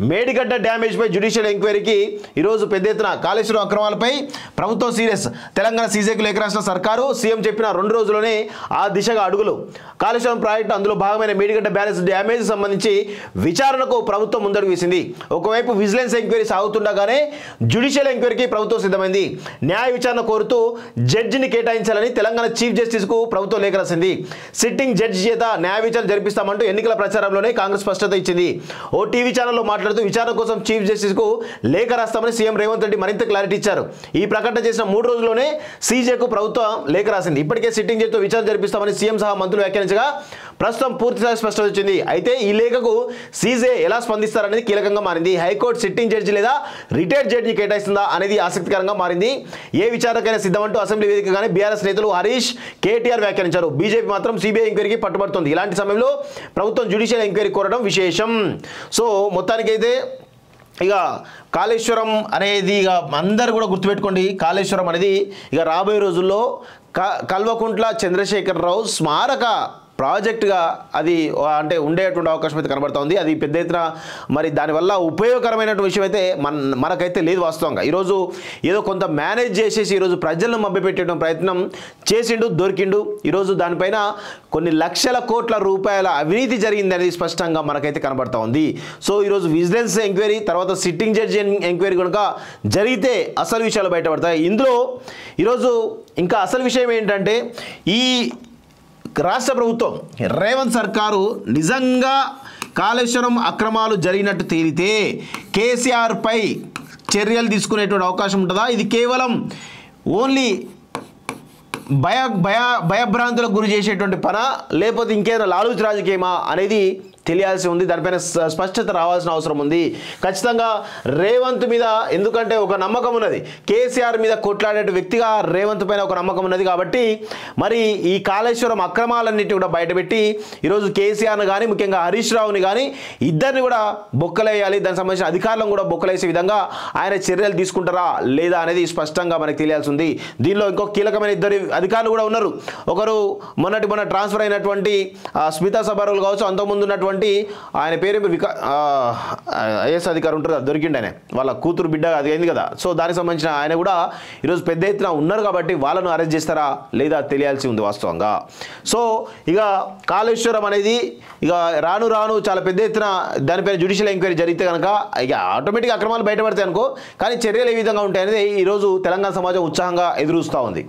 Medigadda damage పై judicial ఎంక్వైరీకి ఈరోజు పెద్ద ఎత్తున కాళేశ్వరం అక్రమాలపై ప్రభుత్వం సీరియస్. తెలంగాణ సీజేకు లేఖ రాసిన సర్కారు సీఎం చెప్పిన 2 రోజుల్లోనే ఆ దిశగా అడుగులు. కాళేశ్వరం ప్రాజెక్టు అందులో భాగమైన మేడిగడ్డ బ్యారేజ్ డ్యామేజ్ సంబంధించి విచారణకు ప్రభుత్వం ముందడుగు వేసింది. ఒకవైపు విజిలెన్స్ ఎంక్వైరీ సాగుతుండగానే జ్యుడిషియల్ ఎంక్వైరీకి ప్రభుత్వం సిద్ధమైంది. న్యాయ విచారణ కోరుతూ జడ్జిని కేటాయించాలని తెలంగాణ చీఫ్ జస్టిస్కు ప్రభుత్వం లేఖ రాసింది. సిట్టింగ్ జడ్జి చేత న్యాయ విచారణ జరిపిస్తామంటూ ఎన్నికల ప్రచారంలోనే కాంగ్రెస్ స్పష్టత ఇచ్చింది. ఓ టీవీ ఛానల్లో మాట్లాడుతూ విచారణ కోసం చీఫ్ జస్టిస్కు లేఖ రాస్తామని సీఎం రేవంత్ రెడ్డి మరింత క్లారిటీ ఇచ్చారు. ఈ ప్రకటన చేసిన 3 రోజుల్లోనే సీజేకు ప్రభుత్వం లేఖ రాసింది. ఇప్పటికే సిట్టింగ్ జడ్జితో విచారణ జరిపిస్తామని సీఎం సహా మంత్రులు వ్యాఖ్యానించగా ప్రస్తుతం పూర్తిగా స్పష్టత వచ్చింది. అయితే ఈ లేఖకు సీజే ఎలా స్పందిస్తారనేది కీలకంగా మారింది. హైకోర్టు సిట్టింగ్ జడ్జి లేదా రిటైర్డ్ జడ్జి కేటాయిస్తుందా అనేది ఆసక్తికరంగా మారింది. ఏ విచారణకైనా సిద్ధమంటూ అసెంబ్లీ వేదికగానే బీఆర్ఎస్ నేతలు హరీష్, కేటీఆర్ వ్యాఖ్యానించారు. బీజేపీ మాత్రం సిబిఐ ఎంక్వైరీకి పట్టుబడుతుంది. ఇలాంటి సమయంలో ప్రభుత్వం జ్యుడిషియల్ ఎంక్వైరీ కోరడం విశేషం. సో మొత్తానికైతే ఇక కాళేశ్వరం అనేది ఇక అందరు కూడా గుర్తుపెట్టుకోండి, కాళేశ్వరం అనేది ఇక రాబోయే రోజుల్లో కల్వకుంట్ల చంద్రశేఖరరావు స్మారక ప్రాజెక్టుగా అది అంటే ఉండేటువంటి అవకాశం అయితే కనబడుతుంది. అది పెద్ద ఎత్తున మరి దానివల్ల ఉపయోగకరమైనటువంటి విషయం అయితే మనకైతే లేదు వాస్తవంగా. ఈరోజు ఏదో కొంత మేనేజ్ చేసేసి ఈరోజు ప్రజలను మభ్యపెట్టేటువంటి ప్రయత్నం చేసిండు, దొరికిండు. ఈరోజు దానిపైన కొన్ని లక్షల కోట్ల రూపాయల అవినీతి జరిగింది అనేది స్పష్టంగా మనకైతే కనబడుతూ ఉంది. సో ఈరోజు విజిలెన్స్ ఎంక్వైరీ తర్వాత సిట్టింగ్ జడ్జి ఎంక్వైరీ కనుక జరిగితే అసలు విషయాలు బయటపడతాయి. ఇందులో ఈరోజు ఇంకా అసలు విషయం ఏంటంటే ఈ రాష్ట్ర ప్రభుత్వం రేవంత్ సర్కారు నిజంగా కాళేశ్వరం అక్రమాలు జరిగినట్టు తేలితే కేసీఆర్ పై చర్యలు తీసుకునేటువంటి అవకాశం ఉంటుందా? ఇది కేవలం ఓన్లీ భయభ్రాంతులకు గురి చేసేటువంటి పనా లేకపోతే ఇంకేదైనా లాలూచి రాజకీయమా అనేది తెలియాల్సి ఉంది. దానిపైన స్పష్టత రావాల్సిన అవసరం ఉంది ఖచ్చితంగా రేవంత్ మీద. ఎందుకంటే ఒక నమ్మకం ఉన్నది, కేసీఆర్ మీద కొట్లాడే వ్యక్తిగా రేవంత్ పైన ఒక నమ్మకం ఉన్నది. కాబట్టి మరి ఈ కాళేశ్వరం అక్రమాలన్నింటినీ కూడా బయటపెట్టి ఈరోజు కేసీఆర్ని కానీ ముఖ్యంగా హరీష్ రావుని కానీ ఇద్దరిని కూడా బొక్కలేయాలి. దానికి సంబంధించిన అధికారులను కూడా బొక్కలేసే విధంగా ఆయన చర్యలు తీసుకుంటారా లేదా అనేది స్పష్టంగా మనకు తెలియాల్సి ఉంది. దీనిలో ఇంకో కీలకమైన 2 అధికారులు కూడా ఉన్నారు. ఒకరు మొన్న ట్రాన్స్ఫర్ అయినటువంటి స్మితా సబారోల్ కావచ్చు, అంతకుముందు ఉన్నటువంటి ఆయన పేరు ఐఎస్ అధికారి ఉంటారు కదా, దొరికిండి ఆయన, వాళ్ళ కూతురు బిడ్డ అది అయింది కదా. సో దానికి సంబంధించిన ఆయన కూడా ఈరోజు పెద్ద ఎత్తున ఉన్నారు. కాబట్టి వాళ్ళను అరెస్ట్ చేస్తారా లేదా తెలియాల్సి ఉంది వాస్తవంగా. సో ఇక కాళేశ్వరం అనేది ఇక రాను చాలా పెద్ద ఎత్తున దానిపైన జ్యుడిషియల్ ఎంక్వైరీ జరిగితే కనుక ఇక ఆటోమేటిక్గా అక్రమాలు బయటపడతాయి అనుకో, కానీ చర్యలు ఏ విధంగా ఉంటాయనేది ఈరోజు తెలంగాణ సమాజం ఉత్సాహంగా ఎదురుస్తూ ఉంది.